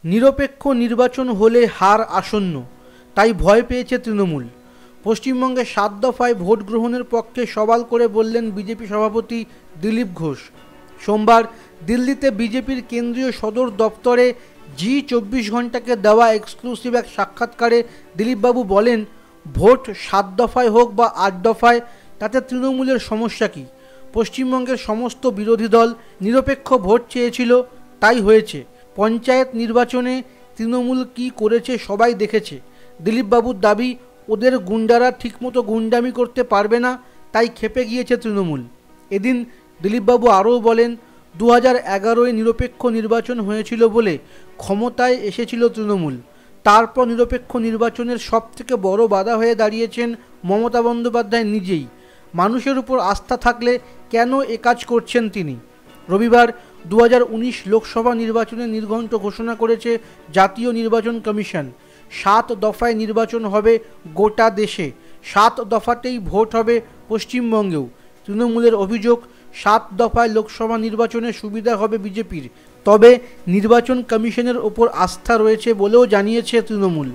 নিরপেক্ষ নির্বাচন হলে হার আসন্ন, তাই ভয় পেয়েছে তৃণমূল। পশ্চিমবঙ্গে ৭ দফায় ভোট গ্রহণের পক্ষে সওয়াল করে বললেন বিজেপি সভাপতি দিলীপ ঘোষ। সোমবার দিল্লিতে বিজেপির কেন্দ্রীয় সদর দপ্তরে জি24 ঘণ্টাকে দেওয়া এক্সক্লুসিভ এক সাক্ষাৎকারে দিলীপবাবু বলেন, ভোট ৭ দফায় হোক বা ৮ দফায়, তাতে তৃণমূলের সমস্যা কী? পশ্চিমবঙ্গের সমস্ত বিরোধী দল নিরপেক্ষ ভোট চেয়েছিল, তাই হয়েছে। পঞ্চায়েত নির্বাচনে তৃণমূল কী করেছে সবাই দেখেছে। দিলীপবাবুর দাবি, ওদের গুন্ডারা ঠিকমতো গুন্ডামি করতে পারবে না, তাই খেপে গিয়েছে তৃণমূল। এদিন দিলীপবাবু আরও বলেন, 2011-এ নিরপেক্ষ নির্বাচন হয়েছিল বলে ক্ষমতায় এসেছিল তৃণমূল। তারপর নিরপেক্ষ নির্বাচনের সবথেকে বড় বাধা হয়ে দাঁড়িয়েছেন মমতা বন্দ্যোপাধ্যায় নিজেই। মানুষের উপর আস্থা থাকলে কেন একাজ করছেন তিনি? রবিবার 2019 লোকসভা নির্বাচনের নির্ঘণ্ট ঘোষণা করেছে জাতীয় নির্বাচন কমিশন। 7 দফায় নির্বাচন হবে গোটা দেশে, 7 দফাতেই ভোট হবে পশ্চিমবঙ্গেও। তৃণমূলের অভিযোগ, 7 দফায় লোকসভা নির্বাচনে সুবিধা হবে বিজেপির, তবে নির্বাচন কমিশনের ওপর আস্থা রয়েছে বলেও জানিয়েছে তৃণমূল।